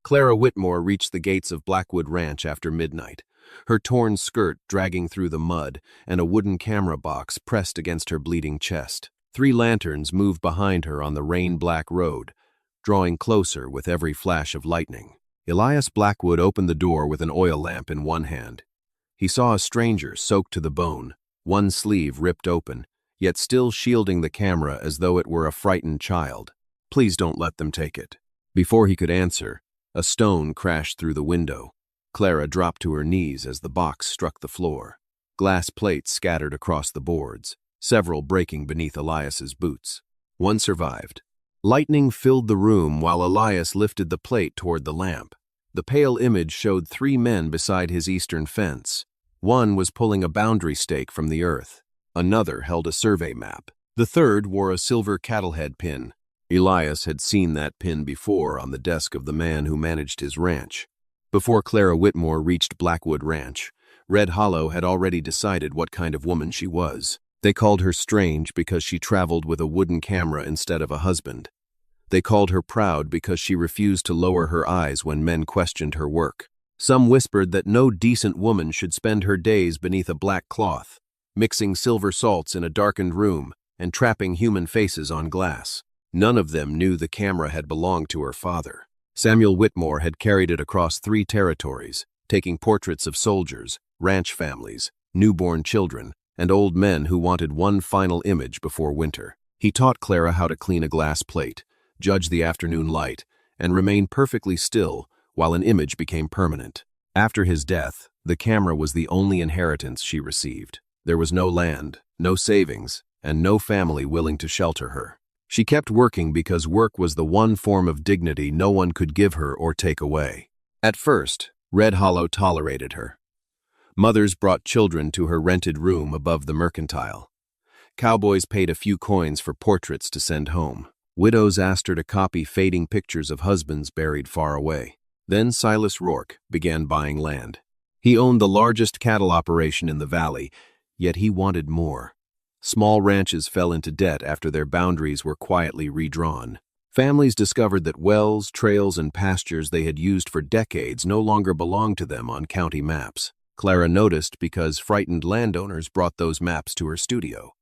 Clara Whitmore reached the gates of Blackwood Ranch after midnight, her torn skirt dragging through the mud and a wooden camera box pressed against her bleeding chest. 3 lanterns moved behind her on the rain-black road, drawing closer with every flash of lightning. Elias Blackwood opened the door with an oil lamp in one hand. He saw a stranger soaked to the bone, one sleeve ripped open, yet still shielding the camera as though it were a frightened child. "Please don't let them take it." Before he could answer, a stone crashed through the window. Clara dropped to her knees as the box struck the floor. Glass plates scattered across the boards, several breaking beneath Elias's boots. One survived. Lightning filled the room while Elias lifted the plate toward the lamp. The pale image showed 3 men beside his eastern fence. One was pulling a boundary stake from the earth. Another held a survey map. The third wore a silver cattlehead pin. Elias had seen that pin before on the desk of the man who managed his ranch. Before Clara Whitmore reached Blackwood Ranch, Red Hollow had already decided what kind of woman she was. They called her strange because she traveled with a wooden camera instead of a husband. They called her proud because she refused to lower her eyes when men questioned her work. Some whispered that no decent woman should spend her days beneath a black cloth, mixing silver salts in a darkened room and trapping human faces on glass. None of them knew the camera had belonged to her father. Samuel Whitmore had carried it across 3 territories, taking portraits of soldiers, ranch families, newborn children, and old men who wanted one final image before winter. He taught Clara how to clean a glass plate, judge the afternoon light, and remain perfectly still while an image became permanent. After his death, the camera was the only inheritance she received. There was no land, no savings, and no family willing to shelter her. She kept working because work was the one form of dignity no one could give her or take away. At first, Red Hollow tolerated her. Mothers brought children to her rented room above the mercantile. Cowboys paid a few coins for portraits to send home. Widows asked her to copy fading pictures of husbands buried far away. Then Silas Rourke began buying land. He owned the largest cattle operation in the valley, yet he wanted more. Small ranches fell into debt after their boundaries were quietly redrawn. Families discovered that wells, trails, and pastures they had used for decades no longer belonged to them on county maps. Clara noticed because frightened landowners brought those maps to her studio.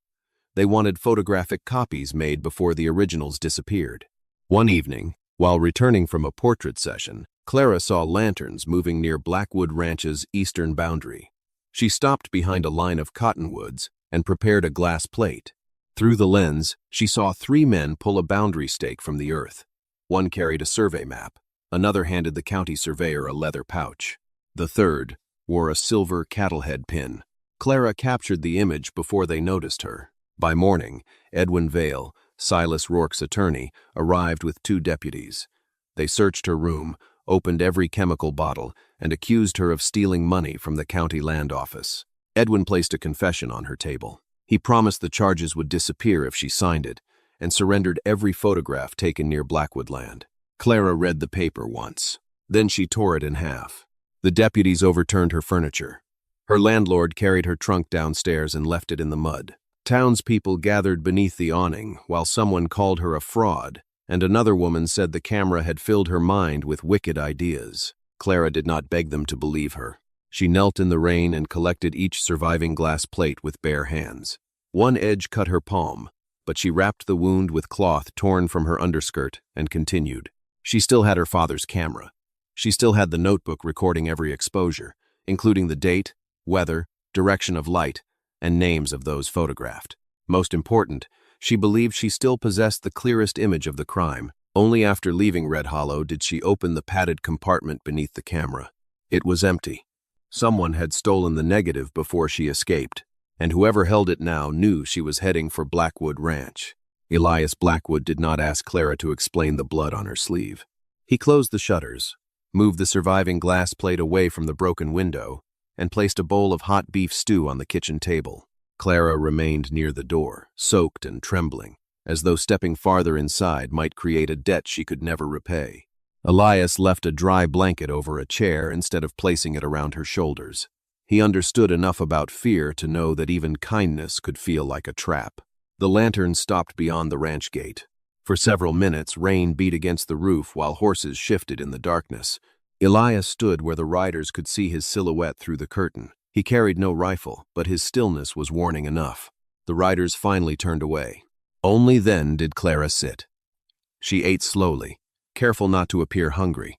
They wanted photographic copies made before the originals disappeared. One evening, while returning from a portrait session, Clara saw lanterns moving near Blackwood Ranch's eastern boundary. She stopped behind a line of cottonwoods and prepared a glass plate. Through the lens, she saw 3 men pull a boundary stake from the earth. One carried a survey map. Another handed the county surveyor a leather pouch. The third wore a silver cattlehead pin. Clara captured the image before they noticed her. By morning, Edwin Vale, Silas Rourke's attorney, arrived with 2 deputies. They searched her room, opened every chemical bottle, and accused her of stealing money from the county land office. Edwin placed a confession on her table. He promised the charges would disappear if she signed it, and surrendered every photograph taken near Blackwood land. Clara read the paper once. Then she tore it in half. The deputies overturned her furniture. Her landlord carried her trunk downstairs and left it in the mud. Townspeople gathered beneath the awning while someone called her a fraud, and another woman said the camera had filled her mind with wicked ideas. Clara did not beg them to believe her. She knelt in the rain and collected each surviving glass plate with bare hands. One edge cut her palm, but she wrapped the wound with cloth torn from her underskirt and continued. She still had her father's camera. She still had the notebook recording every exposure, including the date, weather, direction of light, and names of those photographed. Most important, she believed she still possessed the clearest image of the crime. Only after leaving Red Hollow did she open the padded compartment beneath the camera. It was empty. Someone had stolen the negative before she escaped, and whoever held it now knew she was heading for Blackwood Ranch. Elias Blackwood did not ask Clara to explain the blood on her sleeve. He closed the shutters, moved the surviving glass plate away from the broken window, and placed a bowl of hot beef stew on the kitchen table. Clara remained near the door, soaked and trembling, as though stepping farther inside might create a debt she could never repay. Elias left a dry blanket over a chair instead of placing it around her shoulders. He understood enough about fear to know that even kindness could feel like a trap. The lantern stopped beyond the ranch gate. For several minutes, rain beat against the roof while horses shifted in the darkness. Elias stood where the riders could see his silhouette through the curtain. He carried no rifle, but his stillness was warning enough. The riders finally turned away. Only then did Clara sit. She ate slowly, careful not to appear hungry.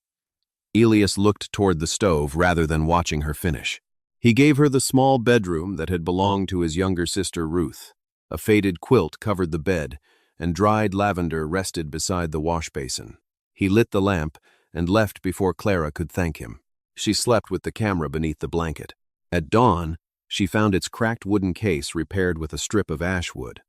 Elias looked toward the stove rather than watching her finish. He gave her the small bedroom that had belonged to his younger sister Ruth. A faded quilt covered the bed, and dried lavender rested beside the wash basin. He lit the lamp and left before Clara could thank him. She slept with the camera beneath the blanket. At dawn, she found its cracked wooden case repaired with a strip of ash wood.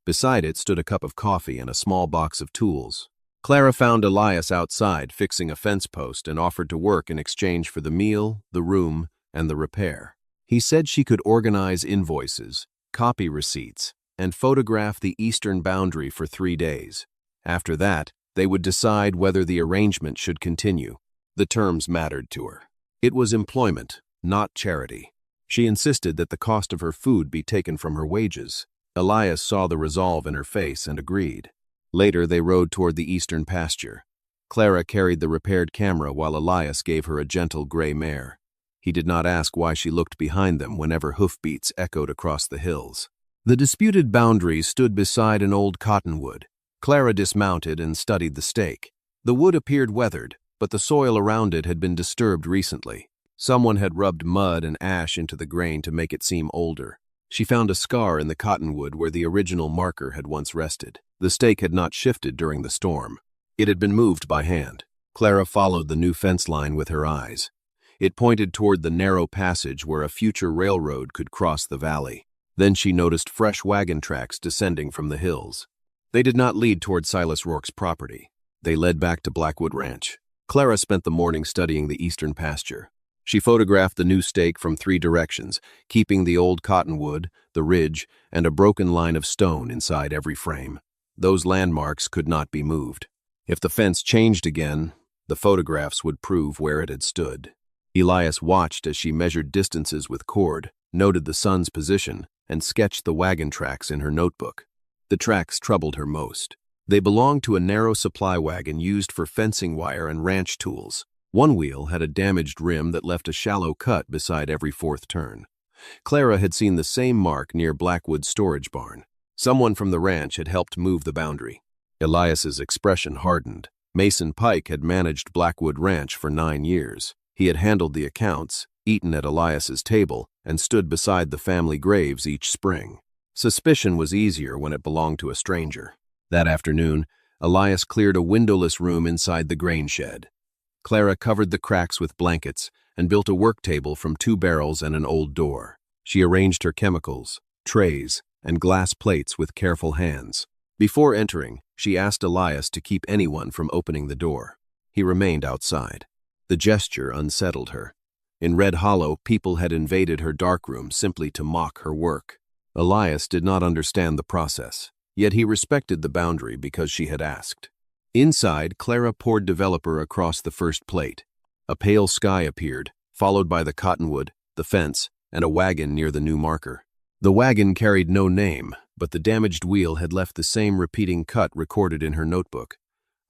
Beside it stood a cup of coffee and a small box of tools. Clara found Elias outside fixing a fence post and offered to work in exchange for the meal, the room, and the repair. He said she could organize invoices, copy receipts, and photograph the eastern boundary for 3 days. After that, they would decide whether the arrangement should continue. The terms mattered to her. It was employment, not charity. She insisted that the cost of her food be taken from her wages. Elias saw the resolve in her face and agreed. Later, they rode toward the eastern pasture. Clara carried the repaired camera while Elias gave her a gentle gray mare. He did not ask why she looked behind them whenever hoofbeats echoed across the hills. The disputed boundary stood beside an old cottonwood. Clara dismounted and studied the stake. The wood appeared weathered, but the soil around it had been disturbed recently. Someone had rubbed mud and ash into the grain to make it seem older. She found a scar in the cottonwood where the original marker had once rested. The stake had not shifted during the storm. It had been moved by hand. Clara followed the new fence line with her eyes. It pointed toward the narrow passage where a future railroad could cross the valley. Then she noticed fresh wagon tracks descending from the hills. They did not lead toward Silas Rourke's property. They led back to Blackwood Ranch. Clara spent the morning studying the eastern pasture. She photographed the new stake from 3 directions, keeping the old cottonwood, the ridge, and a broken line of stone inside every frame. Those landmarks could not be moved. If the fence changed again, the photographs would prove where it had stood. Elias watched as she measured distances with cord, noted the sun's position, and sketched the wagon tracks in her notebook. The tracks troubled her most. They belonged to a narrow supply wagon used for fencing wire and ranch tools. One wheel had a damaged rim that left a shallow cut beside every 4th turn. Clara had seen the same mark near Blackwood's storage barn. Someone from the ranch had helped move the boundary. Elias's expression hardened. Mason Pike had managed Blackwood Ranch for 9 years. He had handled the accounts, eaten at Elias's table, and stood beside the family graves each spring. Suspicion was easier when it belonged to a stranger. That afternoon, Elias cleared a windowless room inside the grain shed. Clara covered the cracks with blankets and built a work table from 2 barrels and an old door. She arranged her chemicals, trays, and glass plates with careful hands. Before entering, she asked Elias to keep anyone from opening the door. He remained outside. The gesture unsettled her. In Red Hollow, people had invaded her darkroom simply to mock her work. Elias did not understand the process, yet he respected the boundary because she had asked. Inside, Clara poured developer across the first plate. A pale sky appeared, followed by the cottonwood, the fence, and a wagon near the new marker. The wagon carried no name, but the damaged wheel had left the same repeating cut recorded in her notebook.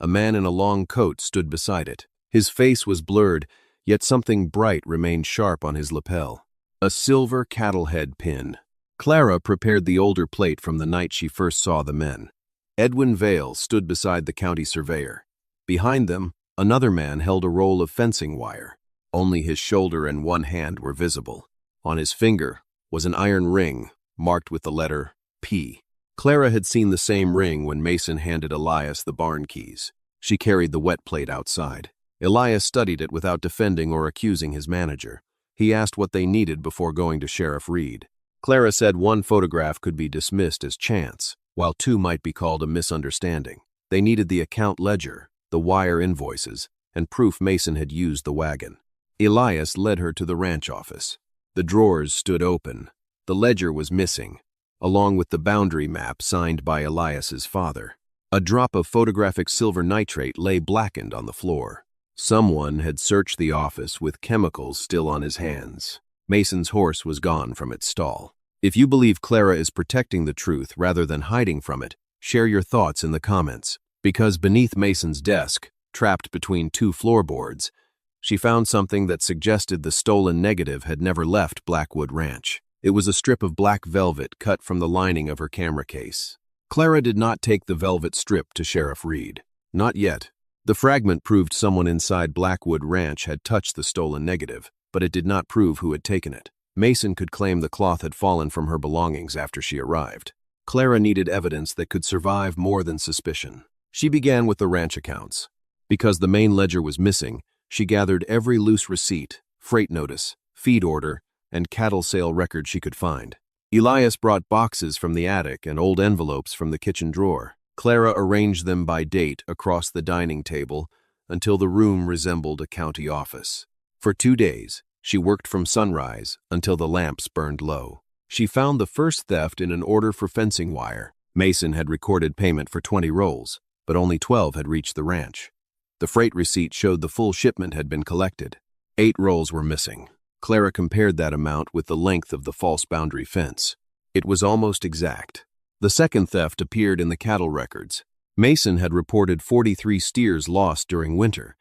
A man in a long coat stood beside it. His face was blurred, yet something bright remained sharp on his lapel. A silver cattle head pin. Clara prepared the older plate from the night she first saw the men. Edwin Vale stood beside the county surveyor. Behind them, another man held a roll of fencing wire. Only his shoulder and one hand were visible. On his finger was an iron ring marked with the letter P. Clara had seen the same ring when Mason handed Elias the barn keys. She carried the wet plate outside. Elias studied it without defending or accusing his manager. He asked what they needed before going to Sheriff Reed. Clara said one photograph could be dismissed as chance, while 2 might be called a misunderstanding. They needed the account ledger, the wire invoices, and proof Mason had used the wagon. Elias led her to the ranch office. The drawers stood open. The ledger was missing, along with the boundary map signed by Elias's father. A drop of photographic silver nitrate lay blackened on the floor. Someone had searched the office with chemicals still on his hands. Mason's horse was gone from its stall. If you believe Clara is protecting the truth rather than hiding from it, share your thoughts in the comments. because beneath Mason's desk, trapped between two floorboards, she found something that suggested the stolen negative had never left Blackwood Ranch. It was a strip of black velvet cut from the lining of her camera case. Clara did not take the velvet strip to Sheriff Reed. Not yet. The fragment proved someone inside Blackwood Ranch had touched the stolen negative, but it did not prove who had taken it. Mason could claim the cloth had fallen from her belongings after she arrived. Clara needed evidence that could survive more than suspicion. She began with the ranch accounts. Because the main ledger was missing, she gathered every loose receipt, freight notice, feed order, and cattle sale record she could find. Elias brought boxes from the attic and old envelopes from the kitchen drawer. Clara arranged them by date across the dining table until the room resembled a county office. For 2 days, she worked from sunrise until the lamps burned low. She found the first theft in an order for fencing wire. Mason had recorded payment for 20 rolls, but only 12 had reached the ranch. The freight receipt showed the full shipment had been collected. 8 rolls were missing. Clara compared that amount with the length of the false boundary fence. It was almost exact. The second theft appeared in the cattle records. Mason had reported 43 steers lost during winter,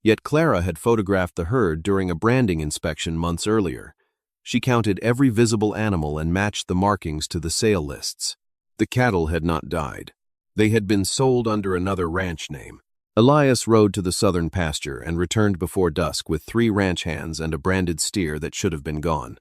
yet Clara had photographed the herd during a branding inspection months earlier. She counted every visible animal and matched the markings to the sale lists. The cattle had not died. They had been sold under another ranch name. Elias rode to the southern pasture and returned before dusk with 3 ranch hands and a branded steer that should have been gone.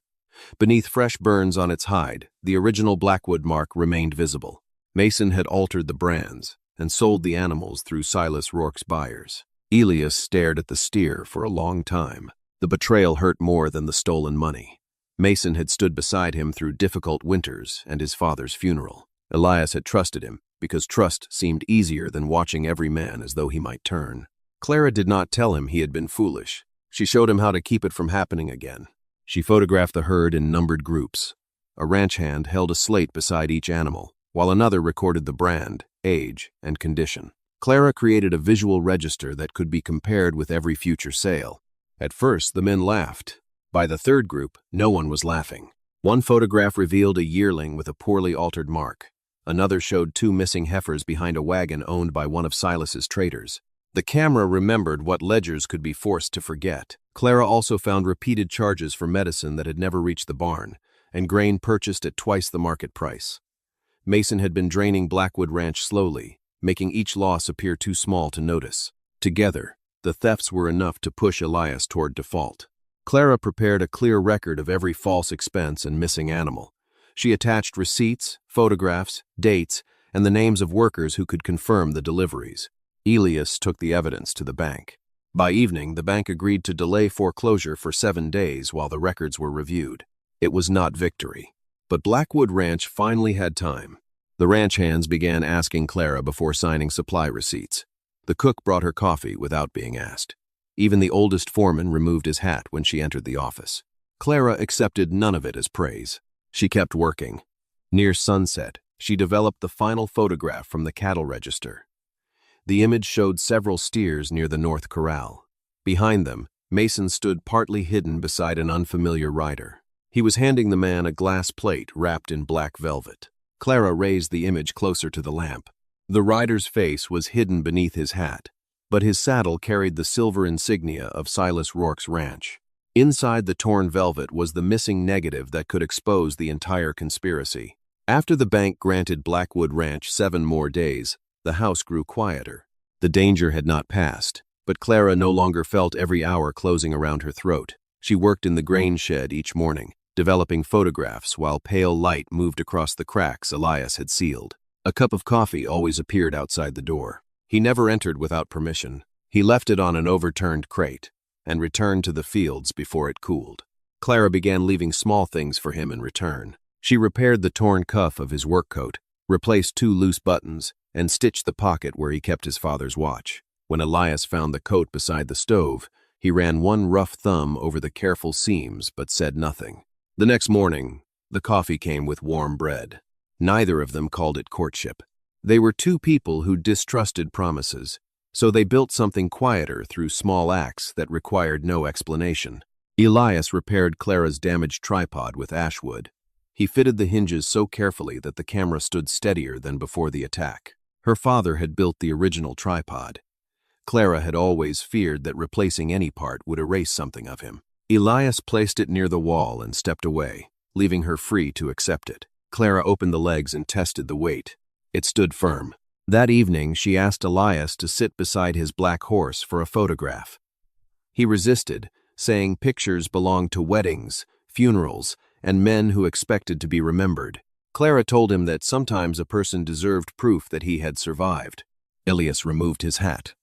Beneath fresh burns on its hide, the original Blackwood mark remained visible. Mason had altered the brands and sold the animals through Silas Rourke's buyers. Elias stared at the steer for a long time. The betrayal hurt more than the stolen money. Mason had stood beside him through difficult winters and his father's funeral. Elias had trusted him, because trust seemed easier than watching every man as though he might turn. Clara did not tell him he had been foolish. She showed him how to keep it from happening again. She photographed the herd in numbered groups. A ranch hand held a slate beside each animal, while another recorded the brand, age, and condition. Clara created a visual register that could be compared with every future sale. At first, the men laughed. By the third group, no one was laughing. One photograph revealed a yearling with a poorly altered mark. Another showed 2 missing heifers behind a wagon owned by one of Silas's traders. The camera remembered what ledgers could be forced to forget. Clara also found repeated charges for medicine that had never reached the barn, and grain purchased at twice the market price. Mason had been draining Blackwood Ranch slowly, making each loss appear too small to notice. Together, the thefts were enough to push Elias toward default. Clara prepared a clear record of every false expense and missing animal. She attached receipts, photographs, dates, and the names of workers who could confirm the deliveries. Elias took the evidence to the bank. By evening, the bank agreed to delay foreclosure for 7 days while the records were reviewed. It was not victory, but Blackwood Ranch finally had time. The ranch hands began asking Clara before signing supply receipts. The cook brought her coffee without being asked. Even the oldest foreman removed his hat when she entered the office. Clara accepted none of it as praise. She kept working. Near sunset, she developed the final photograph from the cattle register. The image showed several steers near the North Corral. Behind them, Mason stood partly hidden beside an unfamiliar rider. He was handing the man a glass plate wrapped in black velvet. Clara raised the image closer to the lamp. The rider's face was hidden beneath his hat, but his saddle carried the silver insignia of Silas Rourke's ranch. Inside the torn velvet was the missing negative that could expose the entire conspiracy. After the bank granted Blackwood Ranch 7 more days, the house grew quieter. The danger had not passed, but Clara no longer felt every hour closing around her throat. She worked in the grain shed each morning, developing photographs while pale light moved across the cracks Elias had sealed. A cup of coffee always appeared outside the door. He never entered without permission. He left it on an overturned crate and returned to the fields before it cooled. Clara began leaving small things for him in return. She repaired the torn cuff of his work coat, replaced 2 loose buttons, and stitched the pocket where he kept his father's watch. When Elias found the coat beside the stove, he ran one rough thumb over the careful seams but said nothing. The next morning, the coffee came with warm bread. Neither of them called it courtship. They were 2 people who distrusted promises, so they built something quieter through small acts that required no explanation. Elias repaired Clara's damaged tripod with ash wood. He fitted the hinges so carefully that the camera stood steadier than before the attack. Her father had built the original tripod. Clara had always feared that replacing any part would erase something of him. Elias placed it near the wall and stepped away, leaving her free to accept it. Clara opened the legs and tested the weight. It stood firm. That evening, she asked Elias to sit beside his black horse for a photograph. He resisted, saying pictures belonged to weddings, funerals, and men who expected to be remembered. Clara told him that sometimes a person deserved proof that he had survived. Elias removed his hat.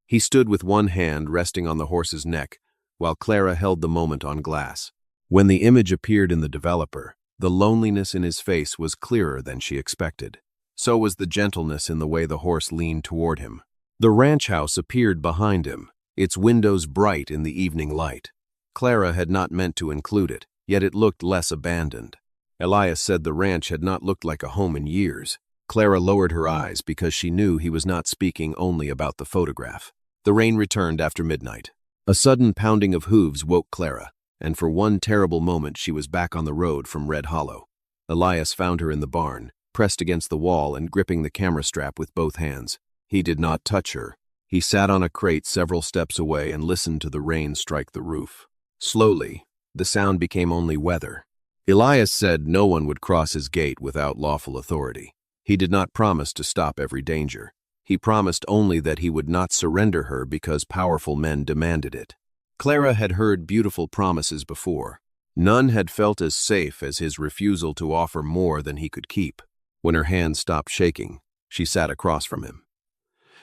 He stood with one hand resting on the horse's neck, while Clara held the moment on glass. When the image appeared in the developer, the loneliness in his face was clearer than she expected. So was the gentleness in the way the horse leaned toward him. The ranch house appeared behind him, its windows bright in the evening light. Clara had not meant to include it, yet it looked less abandoned. Elias said the ranch had not looked like a home in years. Clara lowered her eyes because she knew he was not speaking only about the photograph. The rain returned after midnight. A sudden pounding of hooves woke Clara, and for one terrible moment she was back on the road from Red Hollow. Elias found her in the barn, pressed against the wall and gripping the camera strap with both hands. He did not touch her. He sat on a crate several steps away and listened to the rain strike the roof. Slowly, the sound became only weather. Elias said no one would cross his gate without lawful authority. He did not promise to stop every danger. He promised only that he would not surrender her because powerful men demanded it. Clara had heard beautiful promises before. None had felt as safe as his refusal to offer more than he could keep. When her hand stopped shaking, she sat across from him.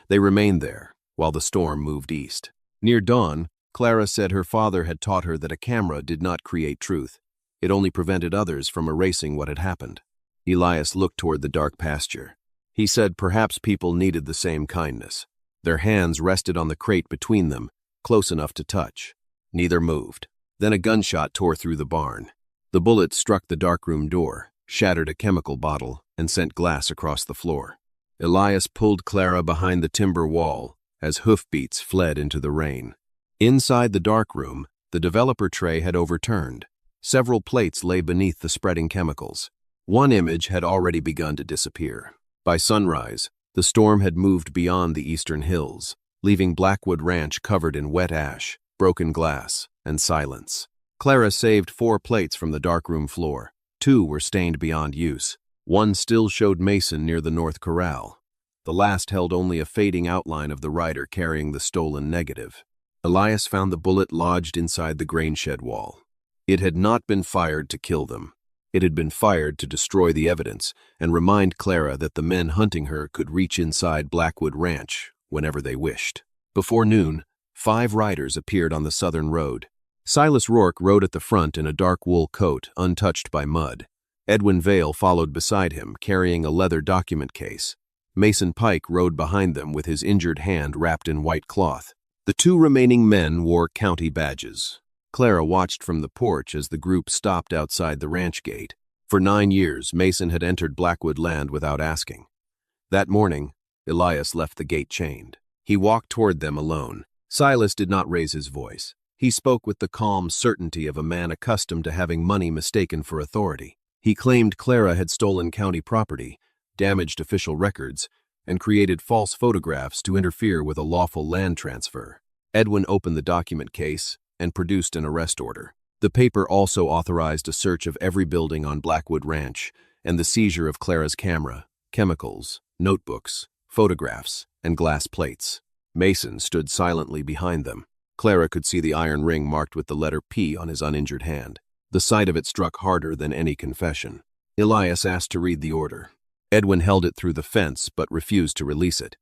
They remained there, while the storm moved east. Near dawn, Clara said her father had taught her that a camera did not create truth. It only prevented others from erasing what had happened. Elias looked toward the dark pasture. He said perhaps people needed the same kindness. Their hands rested on the crate between them, close enough to touch. Neither moved. Then a gunshot tore through the barn. The bullet struck the darkroom door, shattered a chemical bottle, and sent glass across the floor. Elias pulled Clara behind the timber wall as hoofbeats fled into the rain. Inside the darkroom, the developer tray had overturned. Several plates lay beneath the spreading chemicals. One image had already begun to disappear. By sunrise, the storm had moved beyond the eastern hills, leaving Blackwood Ranch covered in wet ash, broken glass, and silence. Clara saved 4 plates from the darkroom floor. 2 were stained beyond use. One still showed Mason near the north corral. The last held only a fading outline of the rider carrying the stolen negative. Elias found the bullet lodged inside the grain shed wall. It had not been fired to kill them. It had been fired to destroy the evidence and remind Clara that the men hunting her could reach inside Blackwood Ranch whenever they wished. Before noon, 5 riders appeared on the southern road. Silas Rourke rode at the front in a dark wool coat, untouched by mud. Edwin Vale followed beside him, carrying a leather document case. Mason Pike rode behind them with his injured hand wrapped in white cloth. The 2 remaining men wore county badges. Clara watched from the porch as the group stopped outside the ranch gate. For 9 years, Mason had entered Blackwood land without asking. That morning, Elias left the gate chained. He walked toward them alone. Silas did not raise his voice. He spoke with the calm certainty of a man accustomed to having money mistaken for authority. He claimed Clara had stolen county property, damaged official records, and created false photographs to interfere with a lawful land transfer. Edwin opened the document case and produced an arrest order. The paper also authorized a search of every building on Blackwood Ranch and the seizure of Clara's camera, chemicals, notebooks, photographs, and glass plates. Mason stood silently behind them. Clara could see the iron ring marked with the letter P on his uninjured hand. The sight of it struck harder than any confession. Elias asked to read the order. Edwin held it through the fence but refused to release it.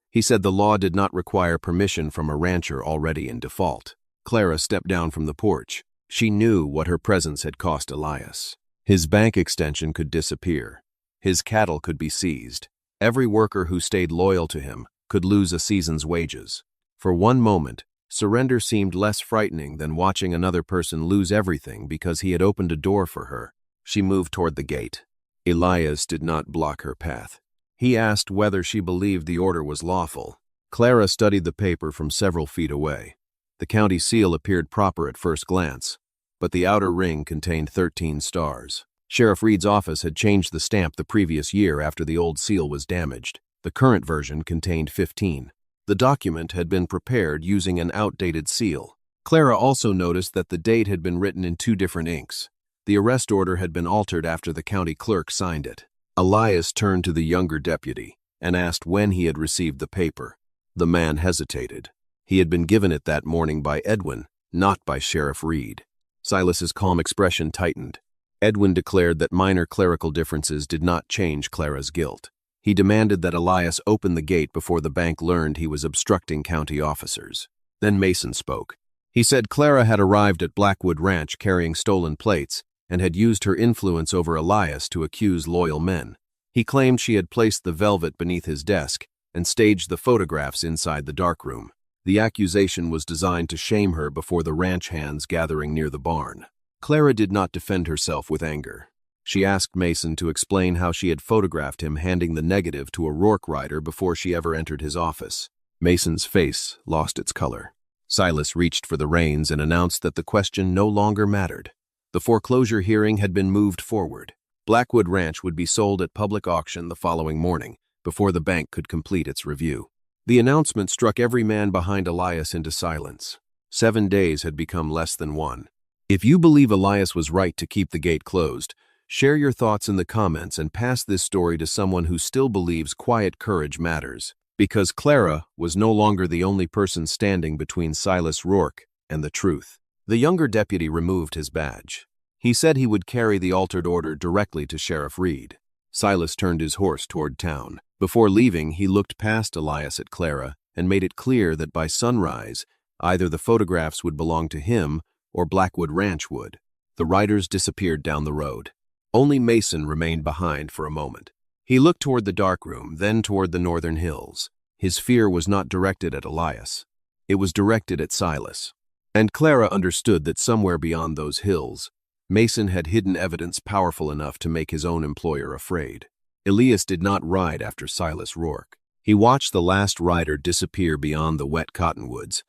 He said the law did not require permission from a rancher already in default. Clara stepped down from the porch. She knew what her presence had cost Elias. His bank extension could disappear. His cattle could be seized. Every worker who stayed loyal to him could lose a season's wages. For one moment, surrender seemed less frightening than watching another person lose everything because he had opened a door for her. She moved toward the gate. Elias did not block her path. He asked whether she believed the order was lawful. Clara studied the paper from several feet away. The county seal appeared proper at first glance, but the outer ring contained 13 stars. Sheriff Reed's office had changed the stamp the previous year after the old seal was damaged. The current version contained 15. The document had been prepared using an outdated seal. Clara also noticed that the date had been written in 2 different inks. The arrest order had been altered after the county clerk signed it. Elias turned to the younger deputy and asked when he had received the paper. The man hesitated. He had been given it that morning by Edwin, not by Sheriff Reed. Silas's calm expression tightened. Edwin declared that minor clerical differences did not change Clara's guilt. He demanded that Elias open the gate before the bank learned he was obstructing county officers. Then Mason spoke. He said Clara had arrived at Blackwood Ranch carrying stolen plates and had used her influence over Elias to accuse loyal men. He claimed she had placed the velvet beneath his desk and staged the photographs inside the darkroom. The accusation was designed to shame her before the ranch hands gathering near the barn. Clara did not defend herself with anger. She asked Mason to explain how she had photographed him handing the negative to a Rourke rider before she ever entered his office. Mason's face lost its color. Silas reached for the reins and announced that the question no longer mattered. The foreclosure hearing had been moved forward. Blackwood Ranch would be sold at public auction the following morning, before the bank could complete its review. The announcement struck every man behind Elias into silence. 7 days had become less than 1. If you believe Elias was right to keep the gate closed, share your thoughts in the comments and pass this story to someone who still believes quiet courage matters. Because Clara was no longer the only person standing between Silas Rourke and the truth. The younger deputy removed his badge. He said he would carry the altered order directly to Sheriff Reed. Silas turned his horse toward town. Before leaving, he looked past Elias at Clara and made it clear that by sunrise, either the photographs would belong to him or Blackwood Ranch would. The riders disappeared down the road. Only Mason remained behind for a moment. He looked toward the darkroom, then toward the northern hills. His fear was not directed at Elias. It was directed at Silas. And Clara understood that somewhere beyond those hills, Mason had hidden evidence powerful enough to make his own employer afraid. Elias did not ride after Silas Rourke. He watched the last rider disappear beyond the wet cottonwoods,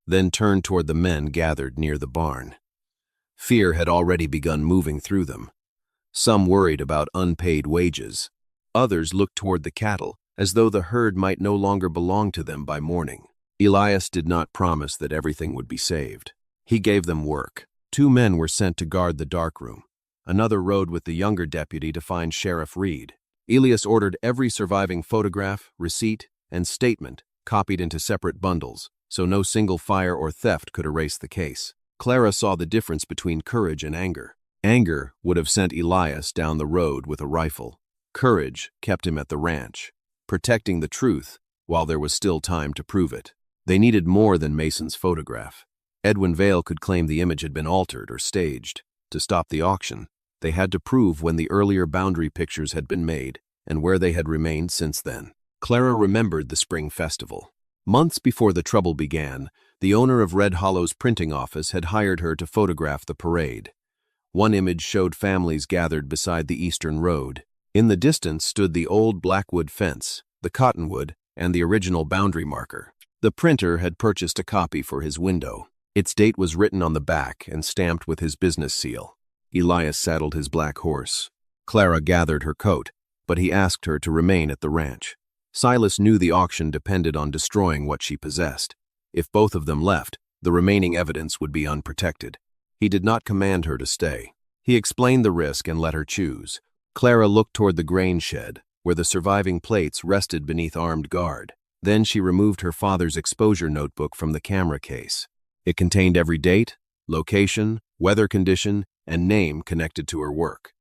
then turned toward the men gathered near the barn. Fear had already begun moving through them. Some worried about unpaid wages. Others looked toward the cattle, as though the herd might no longer belong to them by morning. Elias did not promise that everything would be saved. He gave them work. 2 men were sent to guard the darkroom. Another rode with the younger deputy to find Sheriff Reed. Elias ordered every surviving photograph, receipt, and statement copied into separate bundles, so no single fire or theft could erase the case. Clara saw the difference between courage and anger. Anger would have sent Elias down the road with a rifle. Courage kept him at the ranch, protecting the truth while there was still time to prove it. They needed more than Mason's photograph. Edwin Vale could claim the image had been altered or staged. To stop the auction, they had to prove when the earlier boundary pictures had been made and where they had remained since then. Clara remembered the spring festival. Months before the trouble began, the owner of Red Hollow's printing office had hired her to photograph the parade. One image showed families gathered beside the eastern road. In the distance stood the old Blackwood fence, the cottonwood, and the original boundary marker. The printer had purchased a copy for his window. Its date was written on the back and stamped with his business seal. Elias saddled his black horse. Clara gathered her coat, but he asked her to remain at the ranch. Silas knew the auction depended on destroying what she possessed. If both of them left, the remaining evidence would be unprotected. He did not command her to stay. He explained the risk and let her choose. Clara looked toward the grain shed, where the surviving plates rested beneath armed guard. Then she removed her father's exposure notebook from the camera case. It contained every date, location, weather condition, and name connected to her work.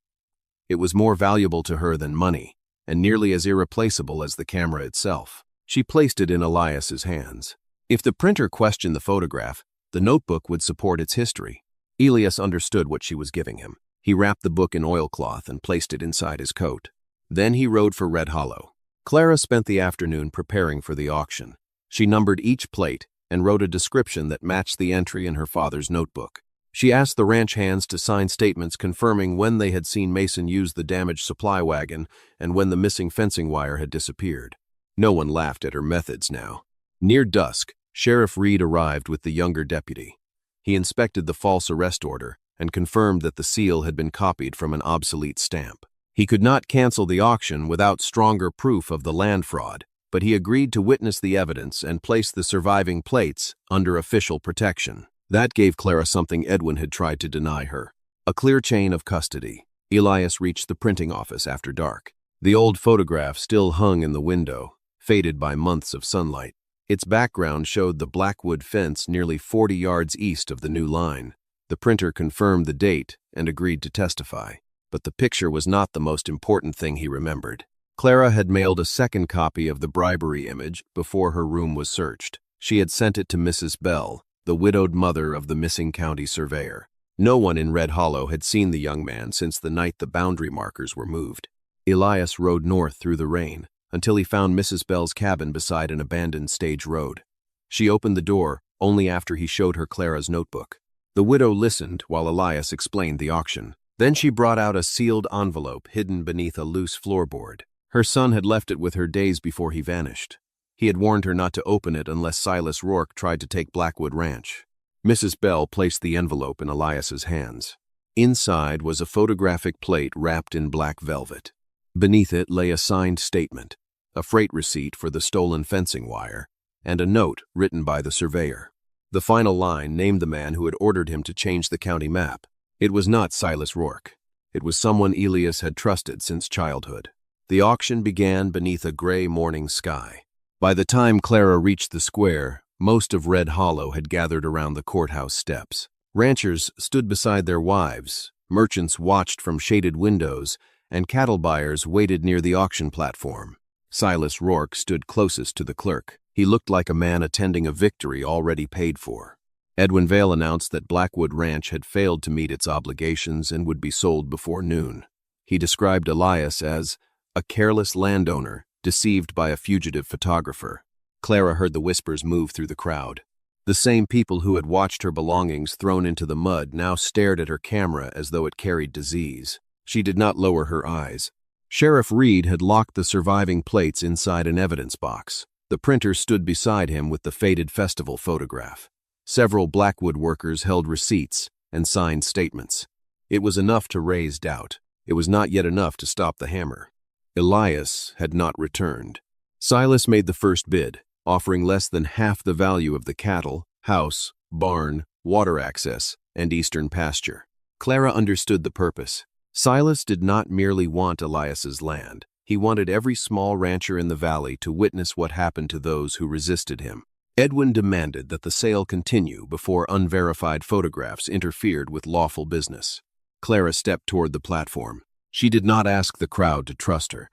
It was more valuable to her than money, and nearly as irreplaceable as the camera itself. She placed it in Elias's hands. If the printer questioned the photograph, the notebook would support its history. Elias understood what she was giving him. He wrapped the book in oilcloth and placed it inside his coat. Then he rode for Red Hollow. Clara spent the afternoon preparing for the auction. She numbered each plate and wrote a description that matched the entry in her father's notebook. She asked the ranch hands to sign statements confirming when they had seen Mason use the damaged supply wagon and when the missing fencing wire had disappeared. No one laughed at her methods now. Near dusk, Sheriff Reed arrived with the younger deputy. He inspected the false arrest order and confirmed that the seal had been copied from an obsolete stamp. He could not cancel the auction without stronger proof of the land fraud, but he agreed to witness the evidence and place the surviving plates under official protection. That gave Clara something Edwin had tried to deny her: a clear chain of custody. Elias reached the printing office after dark. The old photograph still hung in the window, faded by months of sunlight. Its background showed the Blackwood fence nearly 40 yards east of the new line. The printer confirmed the date and agreed to testify, but the picture was not the most important thing he remembered. Clara had mailed a second copy of the bribery image before her room was searched. She had sent it to Mrs. Bell, the widowed mother of the missing county surveyor. No one in Red Hollow had seen the young man since the night the boundary markers were moved. Elias rode north through the rain until he found Mrs. Bell's cabin beside an abandoned stage road. She opened the door only after he showed her Clara's notebook. The widow listened while Elias explained the auction. Then she brought out a sealed envelope hidden beneath a loose floorboard. Her son had left it with her days before he vanished. He had warned her not to open it unless Silas Rourke tried to take Blackwood Ranch. Mrs. Bell placed the envelope in Elias's hands. Inside was a photographic plate wrapped in black velvet. Beneath it lay a signed statement, a freight receipt for the stolen fencing wire, and a note written by the surveyor. The final line named the man who had ordered him to change the county map. It was not Silas Rourke. It was someone Elias had trusted since childhood. The auction began beneath a gray morning sky. By the time Clara reached the square, most of Red Hollow had gathered around the courthouse steps. Ranchers stood beside their wives, merchants watched from shaded windows, and cattle buyers waited near the auction platform. Silas Rourke stood closest to the clerk. He looked like a man attending a victory already paid for. Edwin Vale announced that Blackwood Ranch had failed to meet its obligations and would be sold before noon. He described Elias as a careless landowner deceived by a fugitive photographer. Clara heard the whispers move through the crowd. The same people who had watched her belongings thrown into the mud now stared at her camera as though it carried disease. She did not lower her eyes. Sheriff Reed had locked the surviving plates inside an evidence box. The printer stood beside him with the faded festival photograph. Several Blackwood workers held receipts and signed statements. It was enough to raise doubt. It was not yet enough to stop the hammer. Elias had not returned. Silas made the first bid, offering less than half the value of the cattle, house, barn, water access, and eastern pasture. Clara understood the purpose. Silas did not merely want Elias's land. He wanted every small rancher in the valley to witness what happened to those who resisted him. Edwin demanded that the sale continue before unverified photographs interfered with lawful business. Clara stepped toward the platform. She did not ask the crowd to trust her.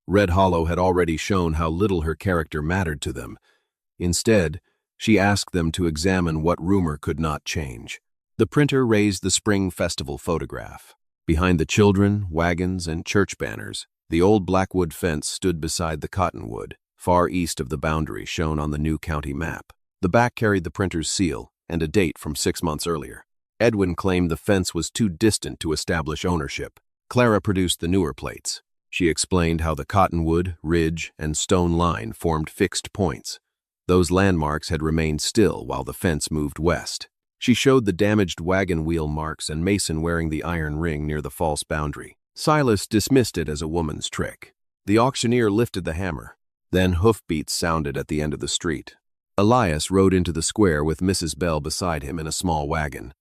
Red Hollow had already shown how little her character mattered to them. Instead, she asked them to examine what rumor could not change. The printer raised the spring festival photograph. Behind the children, wagons, and church banners, the old Blackwood fence stood beside the cottonwood, far east of the boundary shown on the new county map. The back carried the printer's seal and a date from 6 months earlier. Edwin claimed the fence was too distant to establish ownership. Clara produced the newer plates. She explained how the cottonwood, ridge, and stone line formed fixed points. Those landmarks had remained still while the fence moved west. She showed the damaged wagon wheel marks and Mason wearing the iron ring near the false boundary. Silas dismissed it as a woman's trick. The auctioneer lifted the hammer. Then hoofbeats sounded at the end of the street. Elias rode into the square with Mrs. Bell beside him in a small wagon.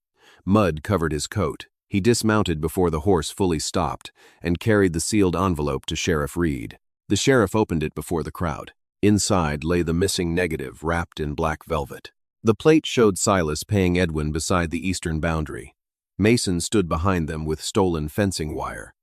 Mud covered his coat. He dismounted before the horse fully stopped and carried the sealed envelope to Sheriff Reed. The sheriff opened it before the crowd. Inside lay the missing negative wrapped in black velvet. The plate showed Silas paying Edwin beside the eastern boundary. Mason stood behind them with stolen fencing wire.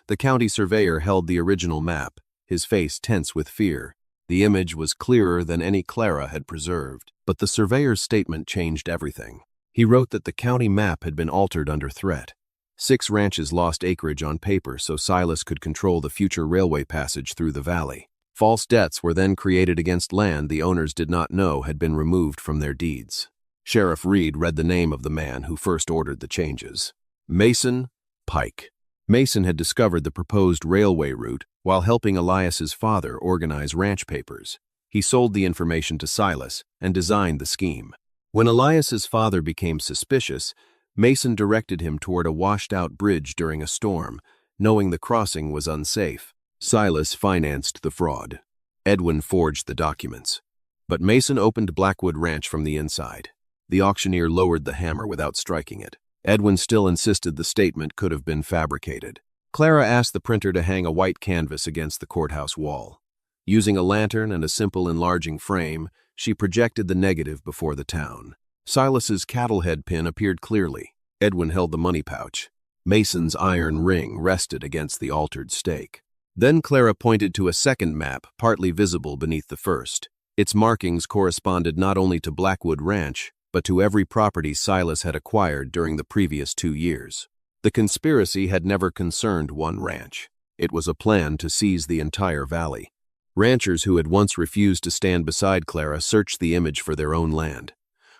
The county surveyor held the original map, his face tense with fear. The image was clearer than any Clara had preserved, but the surveyor's statement changed everything. He wrote that the county map had been altered under threat. 6 ranches lost acreage on paper so Silas could control the future railway passage through the valley. False debts were then created against land the owners did not know had been removed from their deeds. Sheriff Reed read the name of the man who first ordered the changes. Mason Pike. Mason had discovered the proposed railway route while helping Elias's father organize ranch papers. He sold the information to Silas and designed the scheme. When Elias's father became suspicious, Mason directed him toward a washed-out bridge during a storm, knowing the crossing was unsafe. Silas financed the fraud. Edwin forged the documents. But Mason opened Blackwood Ranch from the inside. The auctioneer lowered the hammer without striking it. Edwin still insisted the statement could have been fabricated. Clara asked the printer to hang a white canvas against the courthouse wall. Using a lantern and a simple enlarging frame, she projected the negative before the town. Silas's cattle head pin appeared clearly. Edwin held the money pouch. Mason's iron ring rested against the altered stake. Then Clara pointed to a second map, partly visible beneath the first. Its markings corresponded not only to Blackwood Ranch, but to every property Silas had acquired during the previous 2 years. The conspiracy had never concerned one ranch. It was a plan to seize the entire valley. Ranchers who had once refused to stand beside Clara searched the image for their own land.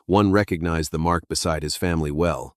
One recognized the mark beside his family well.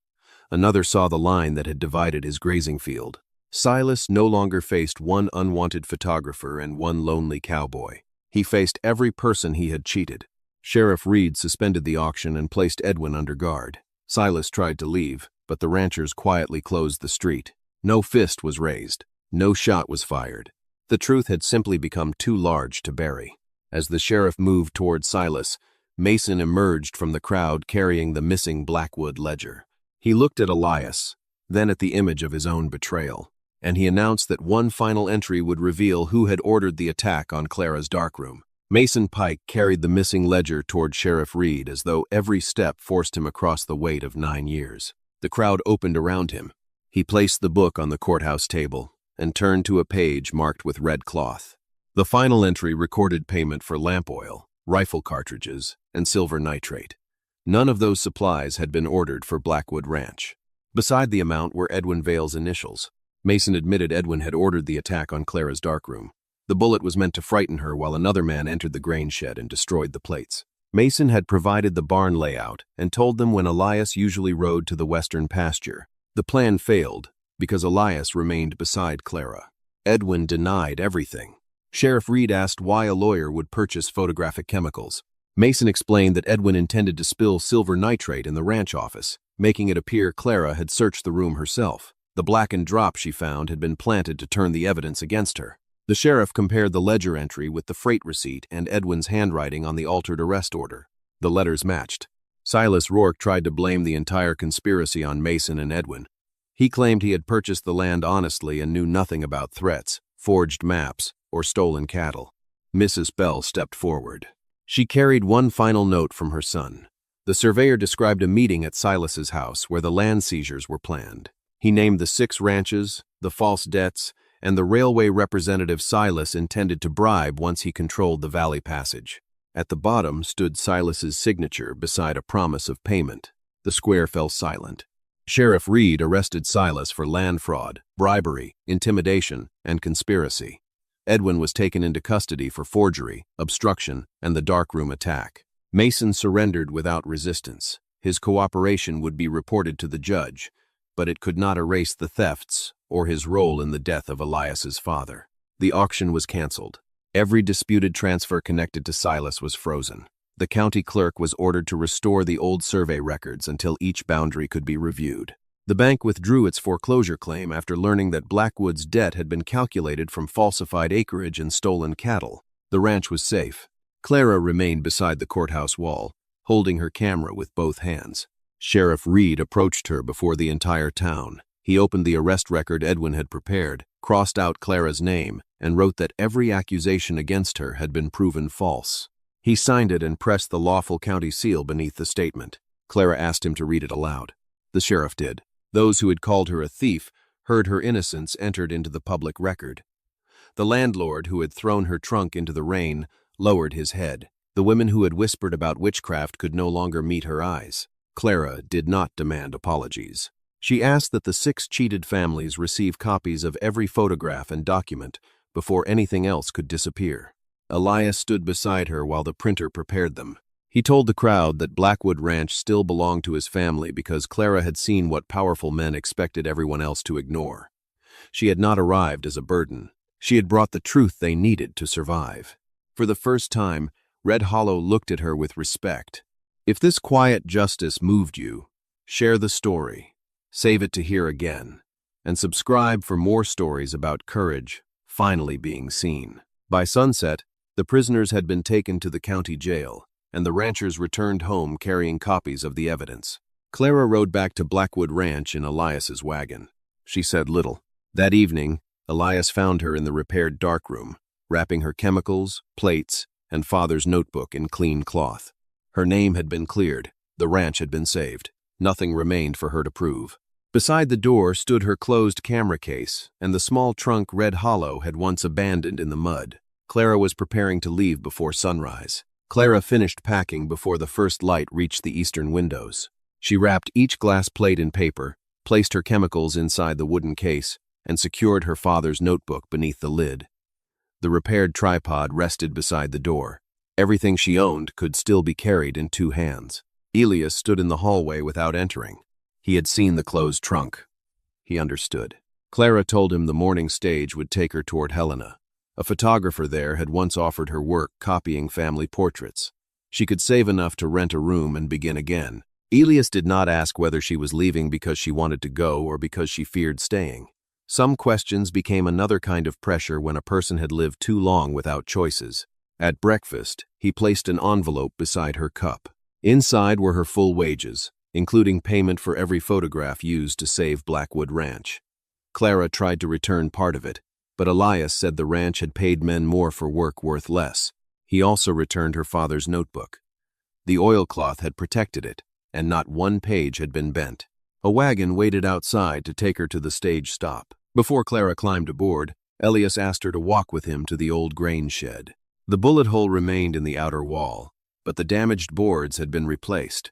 Another saw the line that had divided his grazing field. Silas no longer faced one unwanted photographer and one lonely cowboy. He faced every person he had cheated. Sheriff Reed suspended the auction and placed Edwin under guard. Silas tried to leave, but the ranchers quietly closed the street. No fist was raised. No shot was fired. The truth had simply become too large to bury. As the sheriff moved toward Silas, Mason emerged from the crowd carrying the missing Blackwood ledger. He looked at Elias, then at the image of his own betrayal, and he announced that one final entry would reveal who had ordered the attack on Clara's darkroom. Mason Pike carried the missing ledger toward Sheriff Reed as though every step forced him across the weight of 9 years. The crowd opened around him. He placed the book on the courthouse table and turned to a page marked with red cloth. The final entry recorded payment for lamp oil, rifle cartridges, and silver nitrate. None of those supplies had been ordered for Blackwood Ranch. Beside the amount were Edwin Vale's initials. Mason admitted Edwin had ordered the attack on Clara's darkroom. The bullet was meant to frighten her while another man entered the grain shed and destroyed the plates. Mason had provided the barn layout and told them when Elias usually rode to the western pasture. The plan failed because Elias remained beside Clara. Edwin denied everything. Sheriff Reed asked why a lawyer would purchase photographic chemicals. Mason explained that Edwin intended to spill silver nitrate in the ranch office, making it appear Clara had searched the room herself. The blackened drop she found had been planted to turn the evidence against her. The sheriff compared the ledger entry with the freight receipt and Edwin's handwriting on the altered arrest order. The letters matched. Silas Rourke tried to blame the entire conspiracy on Mason and Edwin. He claimed he had purchased the land honestly and knew nothing about threats, forged maps, or stolen cattle. Mrs. Bell stepped forward. She carried one final note from her son. The surveyor described a meeting at Silas's house where the land seizures were planned. He named the 6 ranches, the false debts, and the railway representative Silas intended to bribe once he controlled the valley passage. At the bottom stood Silas's signature beside a promise of payment. The square fell silent. Sheriff Reed arrested Silas for land fraud, bribery, intimidation, and conspiracy. Edwin was taken into custody for forgery, obstruction, and the darkroom attack. Mason surrendered without resistance. His cooperation would be reported to the judge, but it could not erase the thefts or his role in the death of Elias's father. The auction was canceled. Every disputed transfer connected to Silas was frozen. The county clerk was ordered to restore the old survey records until each boundary could be reviewed. The bank withdrew its foreclosure claim after learning that Blackwood's debt had been calculated from falsified acreage and stolen cattle. The ranch was safe. Clara remained beside the courthouse wall, holding her camera with both hands. Sheriff Reed approached her before the entire town. He opened the arrest record Edwin had prepared, crossed out Clara's name, and wrote that every accusation against her had been proven false. He signed it and pressed the lawful county seal beneath the statement. Clara asked him to read it aloud. The sheriff did. Those who had called her a thief heard her innocence entered into the public record. The landlord who had thrown her trunk into the rain lowered his head. The women who had whispered about witchcraft could no longer meet her eyes. Clara did not demand apologies. She asked that the 6 cheated families receive copies of every photograph and document before anything else could disappear. Elias stood beside her while the printer prepared them. He told the crowd that Blackwood Ranch still belonged to his family because Clara had seen what powerful men expected everyone else to ignore. She had not arrived as a burden. She had brought the truth they needed to survive. For the first time, Red Hollow looked at her with respect. If this quiet justice moved you, share the story. save it to hear again, and subscribe for more stories about courage finally being seen. By sunset, the prisoners had been taken to the county jail, and the ranchers returned home carrying copies of the evidence. Clara rode back to Blackwood Ranch in Elias's wagon. She said little. That evening, Elias found her in the repaired darkroom, wrapping her chemicals, plates, and father's notebook in clean cloth. Her name had been cleared. The ranch had been saved. Nothing remained for her to prove. Beside the door stood her closed camera case, and the small trunk Red Hollow had once abandoned in the mud. Clara was preparing to leave before sunrise. Clara finished packing before the first light reached the eastern windows. She wrapped each glass plate in paper, placed her chemicals inside the wooden case, and secured her father's notebook beneath the lid. The repaired tripod rested beside the door. Everything she owned could still be carried in 2 hands. Elias stood in the hallway without entering. He had seen the closed trunk. He understood. Clara told him the morning stage would take her toward Helena. A photographer there had once offered her work copying family portraits. She could save enough to rent a room and begin again. Elias did not ask whether she was leaving because she wanted to go or because she feared staying. Some questions became another kind of pressure when a person had lived too long without choices. At breakfast, he placed an envelope beside her cup. Inside were her full wages, including payment for every photograph used to save Blackwood Ranch. Clara tried to return part of it, but Elias said the ranch had paid men more for work worth less. He also returned her father's notebook. The oilcloth had protected it, and not one page had been bent. A wagon waited outside to take her to the stage stop. Before Clara climbed aboard, Elias asked her to walk with him to the old grain shed. The bullet hole remained in the outer wall, but the damaged boards had been replaced.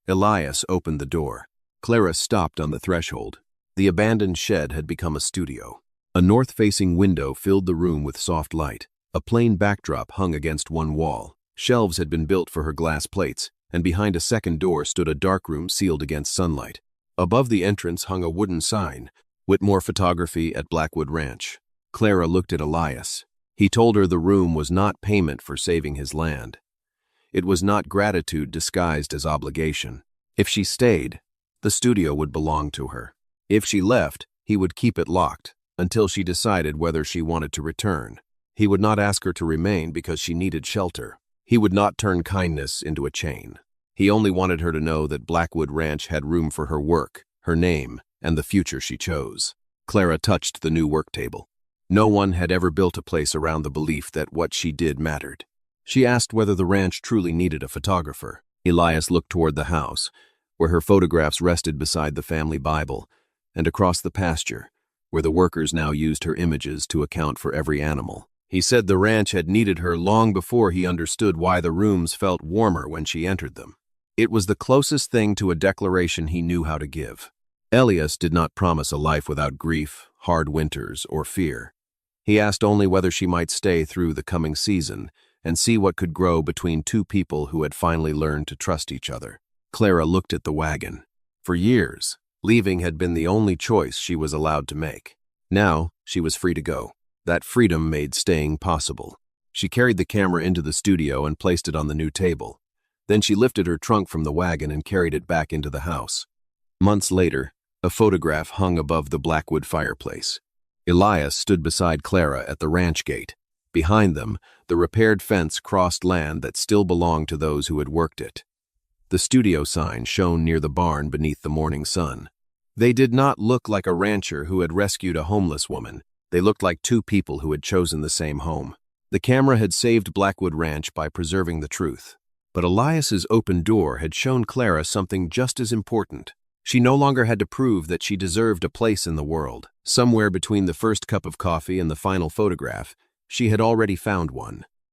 Elias opened the door. Clara stopped on the threshold. The abandoned shed had become a studio. A north-facing window filled the room with soft light. A plain backdrop hung against one wall. Shelves had been built for her glass plates, and behind a second door stood a darkroom sealed against sunlight. Above the entrance hung a wooden sign, Whitmore Photography at Blackwood Ranch. Clara looked at Elias. He told her the room was not payment for saving his land. It was not gratitude disguised as obligation. If she stayed, the studio would belong to her. If she left, he would keep it locked until she decided whether she wanted to return. He would not ask her to remain because she needed shelter. He would not turn kindness into a chain. He only wanted her to know that Blackwood Ranch had room for her work, her name, and the future she chose. Clara touched the new work table. No one had ever built a place around the belief that what she did mattered. She asked whether the ranch truly needed a photographer. Elias looked toward the house, where her photographs rested beside the family Bible, and across the pasture, where the workers now used her images to account for every animal. He said the ranch had needed her long before he understood why the rooms felt warmer when she entered them. It was the closest thing to a declaration he knew how to give. Elias did not promise a life without grief, hard winters, or fear. He asked only whether she might stay through the coming season and see what could grow between 2 people who had finally learned to trust each other. Clara looked at the wagon. For years, leaving had been the only choice she was allowed to make. Now, she was free to go. That freedom made staying possible. She carried the camera into the studio and placed it on the new table. Then she lifted her trunk from the wagon and carried it back into the house. Months later, a photograph hung above the Blackwood fireplace. Elias stood beside Clara at the ranch gate. Behind them, the repaired fence crossed land that still belonged to those who had worked it. The studio sign shone near the barn beneath the morning sun. They did not look like a rancher who had rescued a homeless woman. They looked like 2 people who had chosen the same home. The camera had saved Blackwood Ranch by preserving the truth. But Elias's open door had shown Clara something just as important. She no longer had to prove that she deserved a place in the world. Somewhere between the first cup of coffee and the final photograph, she had already found one.